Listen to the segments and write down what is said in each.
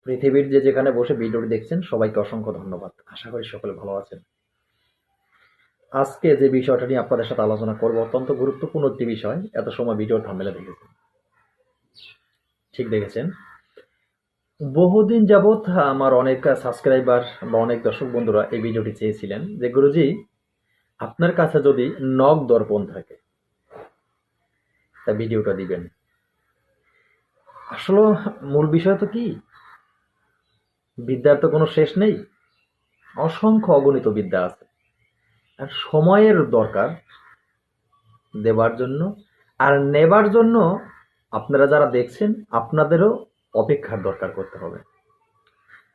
পৃথিবীর যে যেখানে বসে ভিডিওটি দেখছেন সবাইকে অসংখ্য ধন্যবাদ। আশা করি সকলে ভালো আছেন। আজকে যে বিষয়টা নিয়ে আপনাদের সাথে আলোচনা করব অত্যন্ত গুরুত্বপূর্ণ একটি বিষয়। এত সময় ভিডিওর থাম্বনেলে দেখেছেন, ঠিক দেখেছেন। বহুদিন যাবৎ আমার অনেক সাবস্ক্রাইবার বা অনেক দর্শক বন্ধুরা এই ভিডিওটি চেয়েছিলেন যে গুরুজি, আপনার কাছে যদি নখ দর্পণ থাকে তা ভিডিওটা দিবেন। আসলে মূল বিষয় তো কি, বিদ্যার তো কোনো শেষ নেই, অসংখ্য অগণিত বিদ্যা আছে। আর সময়ের দরকার দেবার জন্য, আর নেবার জন্য আপনারা যারা দেখছেন আপনাদেরও অপেক্ষার দরকার করতে হবে।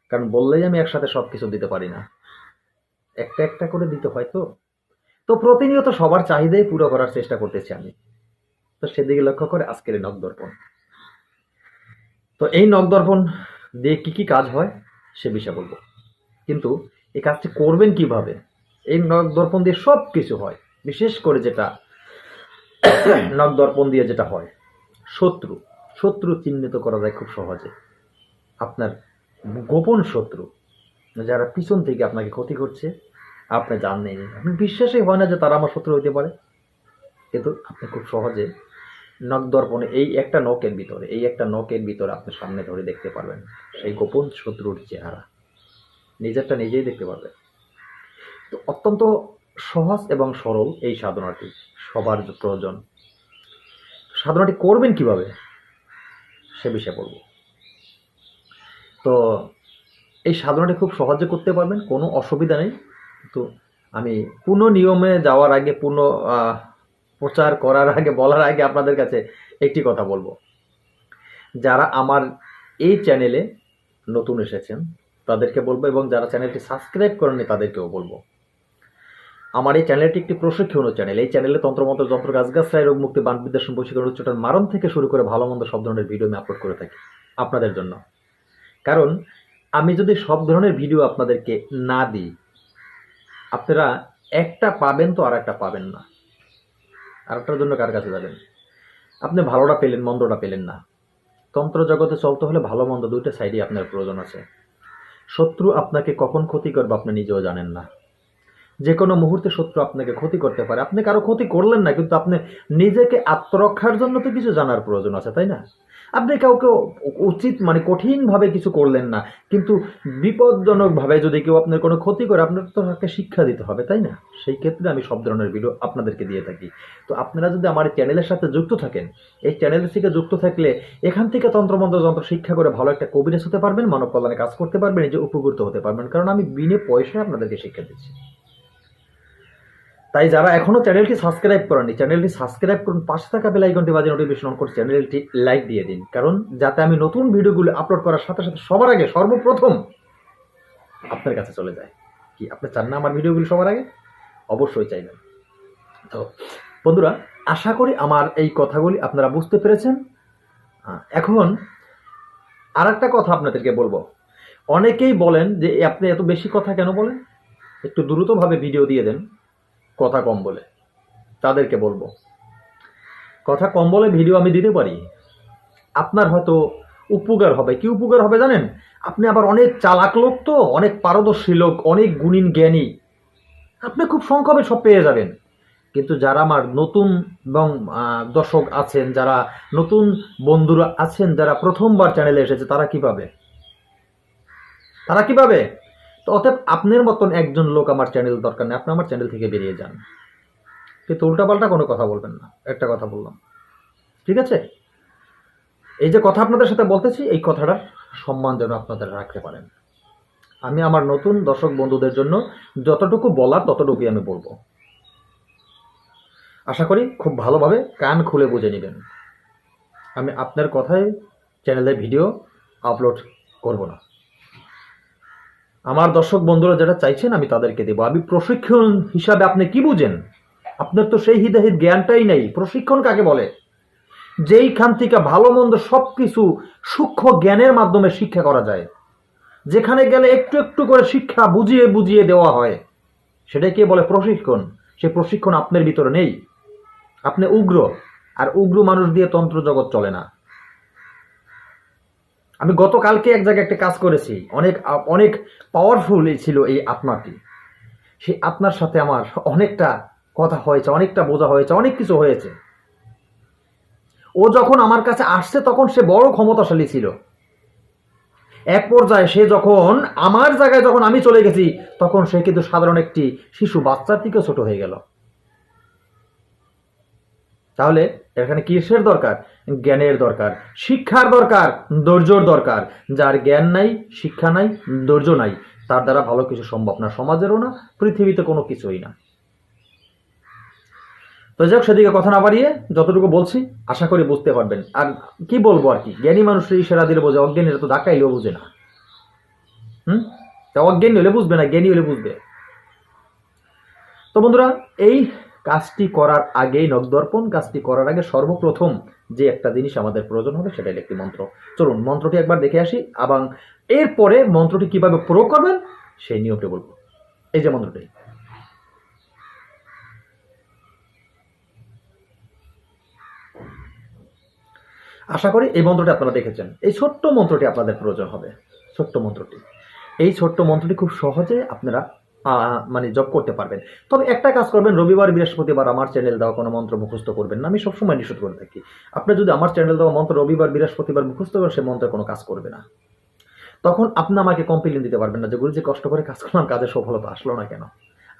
কারণ বললেই আমি একসাথে সব কিছু দিতে পারি না, একটা একটা করে দিতে হয়। তো প্রতিনিয়ত সবার চাহিদাই পুরো করার চেষ্টা করতেছি আমি। তো সেদিকে লক্ষ্য করে আজকের এই নখ দর্পণ। তো এই নখ দর্পণ দিয়ে কি কি কাজ হয় সে বিষয়ে বলবো, কিন্তু এই কাজটি করবেন কিভাবে। এই নখ দর্পণ দিয়ে সব কিছু হয়, বিশেষ করে যেটা নখ দর্পণ দিয়ে যেটা হয়, শত্রু শত্রু চিহ্নিত করা যায় খুব সহজে। আপনার গোপন শত্রু যারা পিছন থেকে আপনাকে ক্ষতি করছে, আপনি জানেন, আপনি বিশ্বাসই হয় না যে তারা আমার শত্রু হইতে পারে, কিন্তু আপনি খুব সহজে নখ দর্পণে এই একটা নখের ভিতরে আপনি সামনে ধরে দেখতে পারবেন সেই গোপন শত্রুর চেহারা, নিজেরটা নিজেই দেখতে পারবেন। তো অত্যন্ত সহজ এবং সরল এই সাধনাটি, সবার প্রয়োজন। সাধনাটি করবেন কিভাবে সে বিষয়ে বলবো। তো এই সাধনাটি খুব সহজে করতে পারবেন, কোনো অসুবিধা নেই। তো আমি পূর্ণ নিয়মে যাওয়ার আগে, পূর্ণ প্রচার করার আগে, বলার আগে আপনাদের কাছে একটি কথা বলবো। যারা আমার এই চ্যানেলে নতুন এসেছেন তাদেরকে বলবো, এবং যারা চ্যানেলটি সাবস্ক্রাইব করেননি তাদেরকেও বলবো, আমার এই চ্যানেলটি একটি প্রশিক্ষণীয় চ্যানেল। এই চ্যানেলে তন্ত্রমন্ত্র, যন্ত্র, গাছগাছড়াই, রোগ মুক্তি, বান বিদ্যা, বশীকরণ, উচ্চারণ, মারণ থেকে শুরু করে ভালো মন্দ সব ধরনের ভিডিও আমি আপলোড করে থাকি আপনাদের জন্য। কারণ আমি যদি সব ধরনের ভিডিও আপনাদেরকে না দিই, আপনারা একটা পাবেন তো আর একটা পাবেন না। আর একটার জন্য কার কাছে যাবেন? আপনি ভালোটা পেলেন, মন্দটা পেলেন না। তন্ত্র জগতে চলতে হলে ভালো মন্দ দুইটা সাইডই আপনার প্রয়োজন আছে। শত্রু আপনাকে কখন ক্ষতি করবে আপনি নিজেও জানেন না। যে কোনো মুহূর্তে শত্রু আপনাকে ক্ষতি করতে পারে। আপনি কারো ক্ষতি করলেন না, কিন্তু আপনি নিজেকে আত্মরক্ষার জন্য তো কিছু জানার প্রয়োজন আছে, তাই না? আপনি কাউকে উচিত কঠিনভাবে কিছু করলেন না, কিন্তু বিপজ্জনকভাবে যদি কেউ আপনার কোনো ক্ষতি করে, আপনার তো তাকে শিক্ষা দিতে হবে, তাই না? সেই ক্ষেত্রে আমি সব ধরনের ভিডিও আপনাদেরকে দিয়ে থাকি। তো আপনারা যদি আমার চ্যানেলের সাথে যুক্ত থাকেন, এই চ্যানেলের থেকে যুক্ত থাকলে এখান থেকে তন্ত্রমন্ত্র যন্ত্র শিক্ষা করে ভালো একটা কবিরাজ হতে পারবেন, মানব কল্যাণে কাজ করতে পারবেন, নিজে উপকৃত হতে পারবেন। কারণ আমি বিনে পয়সায় আপনাদেরকে শিক্ষা দিচ্ছি। তাই যারা এখনো চ্যানেলটি সাবস্ক্রাইব করেননি, চ্যানেলটি সাবস্ক্রাইব করুন, পাশে থাকা বেল আইকনটি বাজিয়ে নোটিফিকেশন অন করে চ্যানেলটি লাইক দিয়ে দিন। কারণ যাতে আমি নতুন ভিডিওগুলো আপলোড করার সাথে সাথে সবার আগে, সর্বপ্রথম আপনার কাছে চলে যায়। কি আপনি চান না আমার ভিডিওগুলো সবার আগে? অবশ্যই চাইবেন। তো বন্ধুরা, আশা করি আমার এই কথাগুলি আপনারা বুঝতে পেরেছেন। এখন আর একটা কথা আপনাদেরকে বলবো। অনেকেই বলেন যে আপনি এত বেশি কথা কেন বলেন, একটু দ্রুতভাবে ভিডিও দিয়ে দেন, কথা কম বলে। তাদেরকে বলবো, কথা কম বলে ভিডিও আমি দিতে পারি, আপনার হয়তো উপকার হবে। কি উপকার হবে জানেন? আপনি আবার অনেক চালাক লোক, তো অনেক পারদর্শী লোক, অনেক গুণীন জ্ঞানী, আপনি খুব সংক্ষেপে সব পেয়ে যাবেন। কিন্তু যারা আমার নতুন এবং দর্শক আছেন, যারা নতুন বন্ধুরা আছেন, যারা প্রথমবার চ্যানেলে এসেছে, তারা কি পাবে? তো অতএব আপনার মতন একজন লোক আমার চ্যানেল দরকার নেই, আপনি আমার চ্যানেল থেকে বেরিয়ে যান। কিন্তু উল্টাপাল্টা কোনো কথা বলবেন না, একটা কথা বললাম, ঠিক আছে? এই যে কথা আপনাদের সাথে বলতেছি, এই কথাটার সম্মান যেন আপনাদের রাখতে পারেন। আমি আমার নতুন দর্শক বন্ধুদের জন্য যতটুকু বলার ততটুকুই আমি বলবো। আশা করি খুব ভালোভাবে কান খুলে বুঝে নেবেন। আমি আপনার কথায় চ্যানেলে ভিডিও আপলোড করব না। আমার দর্শক বন্ধুরা যেটা চাইছেন আমি তাদেরকে দেব। আমি প্রশিক্ষণ হিসাবে আপনি কি বুঝেন? আপনার তো সেই হিদাহিত জ্ঞানটাই নেই। প্রশিক্ষণ কাকে বলে? যেইখান থেকে ভালো মন্দ সবকিছু সূক্ষ্ম জ্ঞানের মাধ্যমে শিক্ষা করা যায়, যেখানে গেলে একটু একটু করে শিক্ষা বুঝিয়ে বুঝিয়ে দেওয়া হয়, সেটাকে বলে প্রশিক্ষণ। সেই প্রশিক্ষণ আপনার ভিতরে নেই। আপনি উগ্র, আর উগ্র মানুষ দিয়ে তন্ত্র জগৎ চলে না। আমি গতকালকে এক জায়গায় একটা কাজ করেছি, অনেক অনেক পাওয়ারফুল ছিল এই আত্মাটি। সেই আত্মার সাথে আমার অনেকটা কথা হয়েছে, অনেকটা বোঝা হয়েছে, অনেক কিছু হয়েছে। ও যখন আমার কাছে আসছে তখন সে বড় ক্ষমতাশালী ছিল। এক পর্যায়ে সে যখন আমার জায়গায় যখন আমি চলে গেছি তখন সে কিন্তু সাধারণ একটি শিশু বাচ্চার থেকেও ছোট হয়ে গেল। তাহলে এখানে কিসের দরকার? জ্ঞানের দরকার, শিক্ষার দরকার, ধৈর্যর দরকার। যার জ্ঞান নাই, শিক্ষা নাই, ধৈর্য নাই, তার দ্বারা ভালো কিছু সম্ভব না, সমাজেরও না, পৃথিবীতে কোনো কিছুই না। তো যাই হোক, সেদিকে কথা না বাড়িয়ে যতটুকু বলছি আশা করি বুঝতে পারবেন। আর কি বলবো আর কি, জ্ঞানী মানুষের ইশারা দিলে বোঝে, অজ্ঞানীরা তো ধাক্কাইলেও বুঝে না। তা অজ্ঞানী হলে বুঝবে না, জ্ঞানী হলে বুঝবে। তো বন্ধুরা, এই কাজটি করার আগেই, নখদর্পণ কাজটি করার আগে সর্বপ্রথম যে একটা জিনিস আমাদের প্রয়োজন হবে সেটা হলো একটি মন্ত্র। চলুন মন্ত্রটি একবার দেখে আসি, এবং এরপরে মন্ত্রটি কিভাবে প্রয়োগ করবেন সেই নিয়মটি বলবো। এই যে মন্ত্রটি, আশা করি এই মন্ত্রটি আপনারা দেখেছেন। এই ছোট্ট মন্ত্রটি আপনাদের প্রয়োজন হবে, ছোট্ট মন্ত্রটি। এই ছোট্ট মন্ত্রটি খুব সহজে আপনারা মানে জপ করতে পারবেন। তবে একটা কাজ করবেন, রবিবার বৃহস্পতিবার আমার চ্যানেল দেওয়া কোনো মন্ত্র মুখস্থ করবেন না। আমি সবসময় নিষেধ করে থাকি, আপনি যদি আমার চ্যানেল দেওয়া মন্ত্র রবিবার বৃহস্পতিবার মুখস্থ করেন, সে মন্ত্রের কোনো কাজ করবে না। তখন আপনি আমাকে কমপ্লেন দিতে পারবেন না যে গুরুজি কষ্ট করে কাজ করলাম, কাজের সফলতা আসলো না কেন?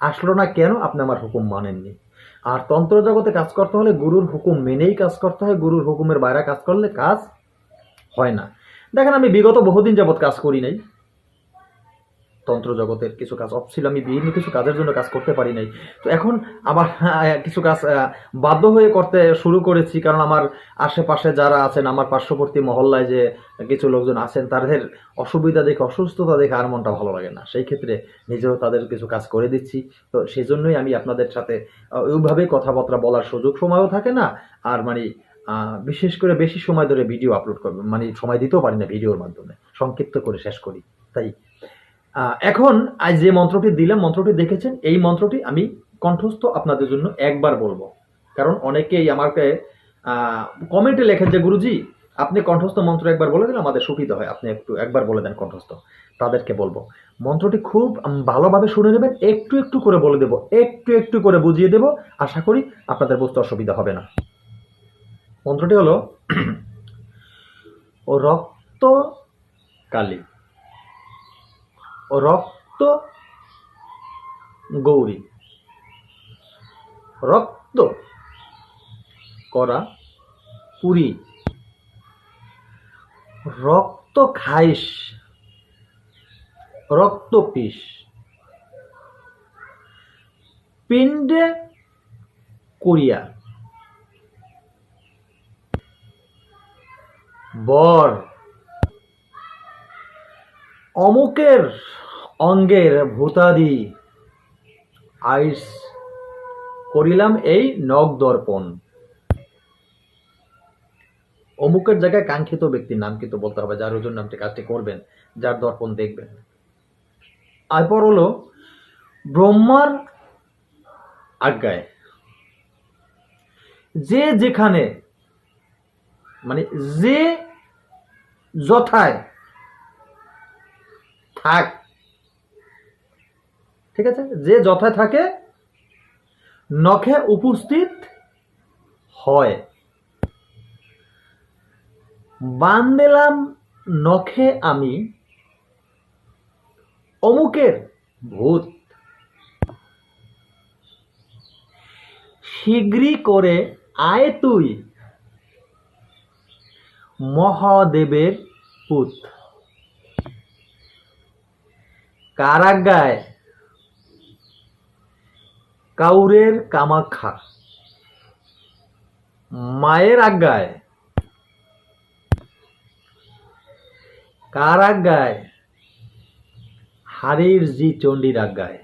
আসলো না কেন? আপনি আমার হুকুম মানেননি। আর তন্ত্র জগতে কাজ করতে হলে গুরুর হুকুম মেনেই কাজ করতে হয়। গুরুর হুকুমের বাইরে কাজ করলে কাজ হয় না। দেখেন, আমি বিগত বহুদিন যাবৎ কাজ করি নাই। তন্ত্র জগতের কিছু কাজ অফ ছিল, আমি বিভিন্ন কিছু কাজের জন্য কাজ করতে পারি নাই। তো এখন আবার কিছু কাজ বাধ্য হয়ে করতে শুরু করেছি, কারণ আমার আশেপাশে যারা আছেন, আমার পার্শ্ববর্তী মহল্লায় যে কিছু লোকজন আছেন, তাদের অসুবিধা দেখে, অসুস্থতা দেখে আর মনটা ভালো লাগে না। সেই ক্ষেত্রে নিজেও তাদের কিছু কাজ করে দিচ্ছি। তো সেই জন্যই আমি আপনাদের সাথে ওইভাবেই কথাবার্তা বলার সুযোগ সময়ও থাকে না। আর মানে বিশেষ করে বেশি সময় ধরে ভিডিও আপলোড করবে, মানে সময় দিতেও পারি না ভিডিওর মাধ্যমে, সংক্ষিপ্ত করে শেষ করি। তাই এখন আজ যে মন্ত্রটি দিলাম, মন্ত্রটি দেখেছেন, এই মন্ত্রটি আমি কণ্ঠস্থ আপনাদের জন্য একবার বলবো। কারণ অনেকেই আমাকে কমেন্টে লেখেন যে গুরুজি আপনি কণ্ঠস্থ মন্ত্র একবার বলে দিলে আমাদের সুবিধা হয়, আপনি একবার বলে দেন কণ্ঠস্থ। তাদেরকে বলবো মন্ত্রটি খুব ভালোভাবে শুনে নেবেন, একটু একটু করে বলে দেব, একটু একটু করে বুঝিয়ে দেব। আশা করি আপনাদের বুঝতে অসুবিধা হবে না। মন্ত্রটি হলো ও রক্ত কালী, ও রক্ত গৌরী, রক্ত করা পুরী, রক্ত খাইস, রক্ত পিস, পিণ্ডে করিয়া বর অমুকের অঙ্গের ভূতাদি আইস করিলাম এই নখ দর্পণ। অমুকের জায়গায় কাঙ্ক্ষিত ব্যক্তির নাম কিন্তু বলতে হবে, যার ওজন নামটি কাজটি করবেন, যার দর্পণ দেখবেন। এরপর হলো ব্রহ্মার আজ্ঞায় যে যেখানে, মানে যে যথায় থাক, ঠিক আছে, যে যথায় থাকে নখে উপস্থিত হয়, বান্দিলাম নখে আমি অমুকের ভূত, শীঘ্রই করে আয় তুই মহাদেবের পুত। কারাগায় কাউরের কামাখ্যা, মায়ের আজ্ঞায় কারাগায় হারির জি চণ্ডীর আজ্ঞায়,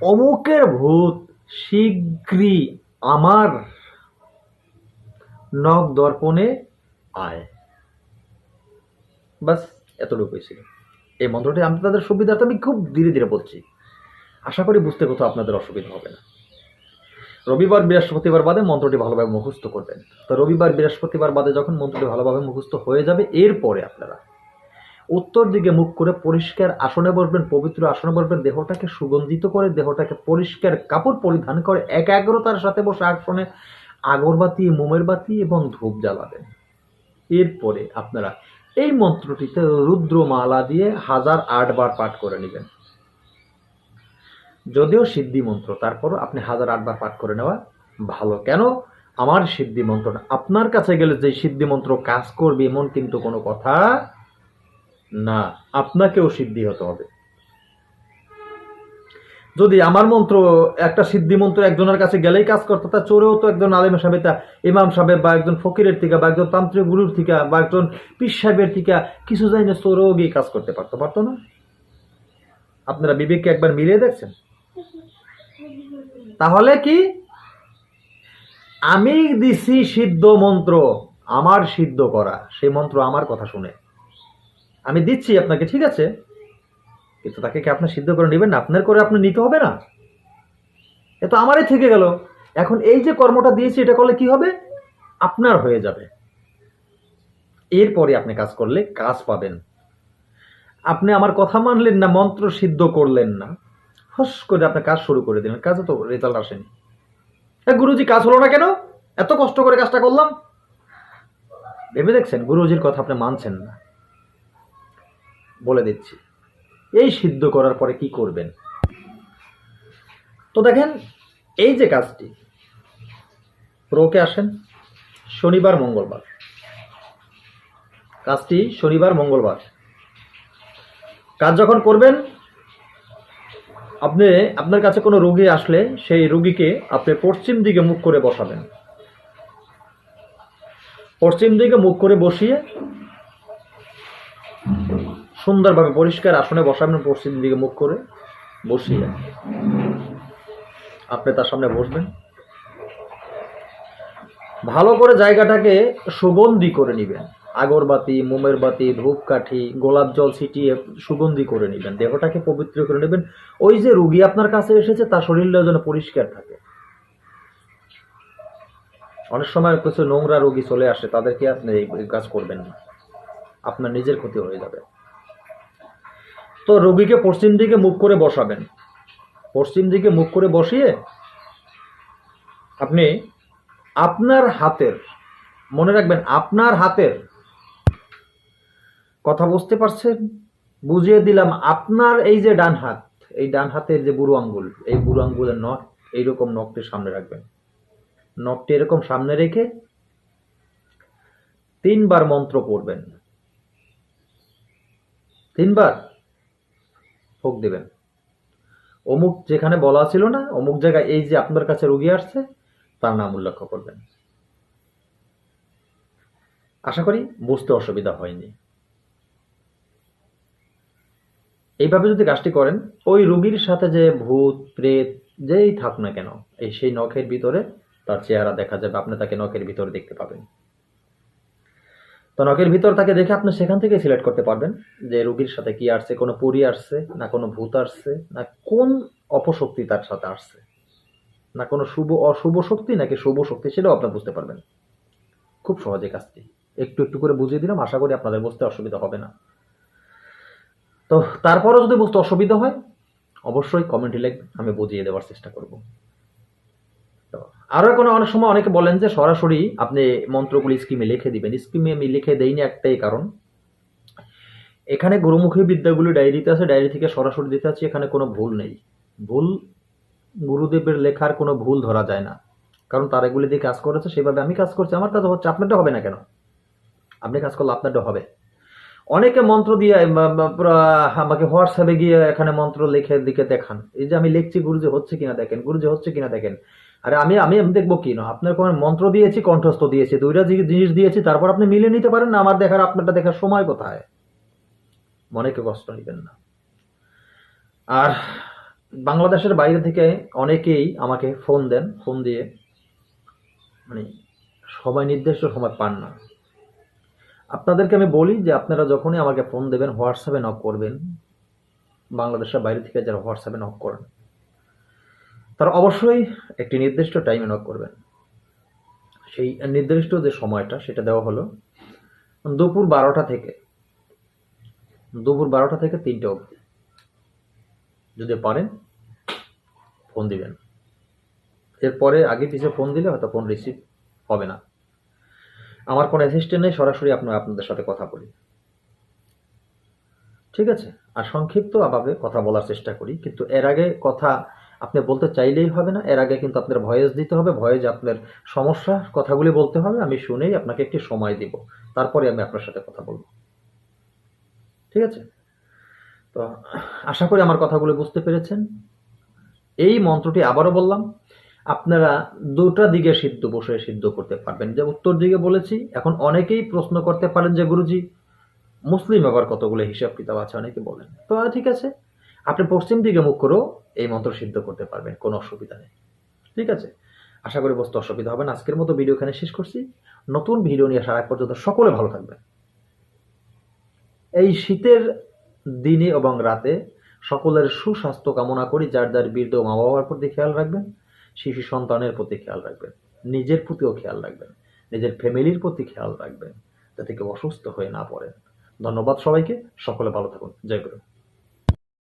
অমুকের ভূত শীঘ্রই আমার নখ দর্পণে আয়। বাস এতটুকুই ছিল এই মন্ত্রটি। আমি তাদের সুবিধার্থে আমি খুব ধীরে ধীরে বলছি, আশা করি বুঝতে কোথাও আপনাদের অসুবিধা হবে না। রবিবার বৃহস্পতিবার বাদে মন্ত্রটি ভালোভাবে মুখস্থ করবেন। তো রবিবার বৃহস্পতিবার বাদে যখন মন্ত্রটি ভালোভাবে মুখস্থ হয়ে যাবে, এরপরে আপনারা উত্তর দিকে মুখ করে পরিষ্কার আসনে বসবেন, পবিত্র আসনে বসবেন, দেহটাকে সুগন্ধিত করে, দেহটাকে পরিষ্কার কাপড় পরিধান করে একাগ্রতার সাথে বসে আসনে আগরবাতি, মোমের বাতি এবং ধূপ জ্বালাবেন। এরপরে আপনারা এই মন্ত্রটিতে রুদ্রমালা দিয়ে 1008 বার পাঠ করে নেবেন। যদিও সিদ্ধি মন্ত্র, তারপরও আপনি 1008 বার পাঠ করে নেওয়া ভালো। কেন? আমার সিদ্ধি মন্ত্র না, আপনার কাছে গেলে যে সিদ্ধি মন্ত্র কাজ করবে এমন কিন্তু কোনো কথা না, আপনাকেও সিদ্ধি হতে হবে। যদি আমার মন্ত্র একটা সিদ্ধি মন্ত্র একজনের কাছে গেলেই কাজ করতো, তা চোরেও তো একজন আলেম সাহেব, ইমাম সাহেব বা একজন ফকিরের থেকে বা একজন তান্ত্রিক গুরুর থেকে বা একজন পীর সাহেবের থেকে কিছু জানি না, চোরেও গিয়ে কাজ করতে পারতো না? আপনারা বিবেককে একবার মিলিয়ে দেখছেন? তাহলে কি আমি দিছি সিদ্ধ মন্ত্র, আমার সিদ্ধ করা সেই মন্ত্র আমার কথা শুনে আমি দিচ্ছি আপনাকে, ঠিক আছে, কিন্তু তাকে কি আপনি সিদ্ধ করে নেবেন না? আপনার করে আপনি নিতে হবে না? এ তো আমারই থেকে গেল। এখন এই যে কর্মটা দিয়েছি এটা করলে কি হবে? আপনার হয়ে যাবে। এরপরে আপনি কাজ করলে কাজ পাবেন। আপনি আমার কথা মানলেন না, মন্ত্র সিদ্ধ করলেন না, ফস করে আপনি কাজ শুরু করে দিলেন, কাজে তো রেজাল্ট আসেনি। গুরুজি কাজ হলো না কেন? এত কষ্ট করে কাজটা করলাম। ভেবে দেখছেন গুরুজির কথা আপনি মানছেন না? বলে দিচ্ছি এই সিদ্ধ করার পরে কি করবেন। তো দেখেন, এই যে কাজটি প্রোকে আসেন শনিবার মঙ্গলবার, কাজটি শনিবার মঙ্গলবার কাজ যখন করবেন, আপনি আপনার কাছে কোনো রোগী আসলে সেই রোগীকে আপনি পশ্চিম দিকে মুখ করে বসাবেন। পশ্চিম দিকে মুখ করে বসিয়ে সুন্দরভাবে পরিষ্কার আসনে বসাবেন। পশ্চিম দিকে মুখ করে বসিয়ে আপনি তার সামনে বসবেন। ভালো করে জায়গাটাকে সুগন্ধি করে নেবেন, আগরবাতি, মোমের বাতি, ধূপকাঠি, গোলাপ জল ছিটিয়ে সুগন্ধি করে নেবেন, দেহটাকে পবিত্র করে নেবেন। ওই যে রোগী আপনার কাছে এসেছে তার শরীরটা যেন পরিষ্কার থাকে। অনেক সময় কিছু নোংরা রোগী চলে আসে, তাদেরকে আপনি এই কাজ করবেন না, আপনার নিজের ক্ষতি হয়ে যাবে। তো রোগীকে পশ্চিম দিকে মুখ করে বসাবেন। পশ্চিম দিকে মুখ করে বসিয়ে আপনি আপনার হাতের, মনে রাখবেন আপনার হাতের কথা, বুঝতে পারছেন? বুঝিয়ে দিলাম, আপনার এই যে ডান হাত, এই ডান হাতের যে বুড়ো আঙ্গুল, এই বুড়ো আঙ্গুলের নখ এইরকম নখটি সামনে রাখবেন। নখটি এরকম সামনে রেখে 3 বার মন্ত্র পড়বেন, 3 বার ফুঁক দিবেন। অমুক যেখানে বলা ছিল না, অমুক জায়গায় এই যে আপনার কাছে রোগী আসছে তার নাম উল্লেখ করবেন। আশা করি বুঝতে অসুবিধা হয়নি। এইভাবে যদি কাজটি করেন, ওই রোগীর সাথে যে ভূত প্রেত যেই থাক না কেন, এই সেই নখের ভিতরে তার চেহারা দেখা যাবে, আপনি তাকে নখের ভিতরে দেখতে পাবেন। তো নখের ভিতর তাকে দেখে আপনি সেখান থেকে সিলেক্ট করতে পারবেন যে রোগীর সাথে কি আসছে, কোনো পরী আসছে না কোনো ভূত আসছে, না কোন অপশক্তি তার সাথে আসছে, না কোনো শুভ অশুভ শক্তি নাকি শুভ শক্তি, সেটাও আপনি বুঝতে পারবেন। খুব সহজে কাজটি একটু একটু করে বুঝিয়ে দিলাম, আশা করি আপনাদের বুঝতে অসুবিধা হবে না। তো তারপরও যদি বুঝতে অসুবিধা হয় অবশ্যই কমেন্টে লিখবেন, আমি বুঝিয়ে দেওয়ার চেষ্টা করব। তো আরও কোনো অনেক সময় অনেকে বলেন যে সরাসরি আপনি মন্ত্রগুলি স্কিমে লিখে দিবেন। স্কিমে আমি লিখে দেইনি একটাই কারণ, এখানে গুরুমুখী বিদ্যাগুলি ডায়েরিতে আছে, ডায়েরি থেকে সরাসরি দিতে আছে, এখানে কোনো ভুল নেই। ভুল গুরুদেবের লেখার কোনো ভুল ধরা যায় না, কারণ তার এগুলি দিয়ে কাজ করেছে, সেভাবে আমি কাজ করছি, আমার কাজ হচ্ছে, আপনারটা হবে না কেন? আপনি কাজ করলে আপনারটা হবে। অনেকে মন্ত্র দিয়ে আমাকে হোয়াটসঅ্যাপে গিয়ে এখানে মন্ত্র লিখে দিকে দেখান, এই যে আমি লিখছি গুরুজি হচ্ছে কিনা দেখেন, গুরুজি হচ্ছে কিনা দেখেন। আরে আমি আমি দেখবো কি না, আপনার কোনো মন্ত্র দিয়েছি, কণ্ঠস্থ দিয়েছি, দুইটা জিনিস দিয়েছি, তারপর আপনি মিলিয়ে নিতে পারেন না। আমার দেখার আপনারটা দেখার সময় কোথায়? মনেকে কষ্ট নেবেন না। আর বাংলাদেশের বাইরে থেকে অনেকেই আমাকে ফোন দেন, ফোন দিয়ে মানে সময় নির্দিষ্ট সময় পান না। আপনাদেরকে আমি বলি যে আপনারা যখনই আমাকে ফোন দেবেন হোয়াটসঅ্যাপে নক করবেন। বাংলাদেশের বাইরে থেকে যারা হোয়াটসঅ্যাপে নক করেন, তারা অবশ্যই একটি নির্দিষ্ট টাইমে নক করবেন। সেই নির্দিষ্ট যে সময়টা সেটা দেওয়া হলো দুপুর 12টা থেকে 3টে অবধি। যদি পারেন ফোন দিবেন। এরপরে আগে পিছে ফোন দিলে হয়তো ফোন রিসিভ হবে না। আমার কোনো অ্যাসিস্ট্যান্ট নেই, সরাসরি আপনাদের সাথে কথা বলি। ঠিক আছে? আর সংক্ষিপ্তভাবে কথা বলার চেষ্টা করি, কিন্তু এর আগে কথা আপনি বলতে চাইলেই হবে না। এর আগে কিন্তু আপনার ভয়েস দিতে হবে। ভয়েসে আপনার সমস্যা কথাগুলি বলতে হবে। আমি শুনেই আপনাকে একটি সময় দিব। তারপরে আমি আপনার সাথে কথা বলব। ঠিক আছে? তো আশা করি আমার কথাগুলো বুঝতে পেরেছেন। এই মন্ত্রটি আবারও বললাম, আপনারা ২টা দিকে বসে সিদ্ধ করতে পারবেন। যে উত্তর দিকে বলেছি, এখন অনেকেই প্রশ্ন করতে পারেন যে গুরুজি মুসলিম আবার কতগুলো হিসাব কিতাব আছে অনেকে বলেন। তো ঠিক আছে, আপনি পশ্চিম দিকে মুখ করেও এই মন্ত্র সিদ্ধ করতে পারবেন, কোনো অসুবিধা নেই। ঠিক আছে? আশা করি বুঝতে অসুবিধা হবে না। আজকের মতো ভিডিও এখানে শেষ করছি। নতুন ভিডিও নিয়ে আসার আগ পর্যন্ত সকলে ভালো থাকবেন। এই শীতের দিনে এবং রাতে সকলের সুস্বাস্থ্য কামনা করি। যার যার বৃদ্ধ মা বাবার প্রতি খেয়াল রাখবেন, শিশু সন্তানের প্রতি খেয়াল রাখবেন, নিজের প্রতিও খেয়াল রাখবেন, নিজের ফ্যামিলির প্রতি খেয়াল রাখবেন, যাতে কেউ অসুস্থ হয়ে না পড়েন। ধন্যবাদ সবাইকে। সকলে ভালো থাকুন। জয় গুরু।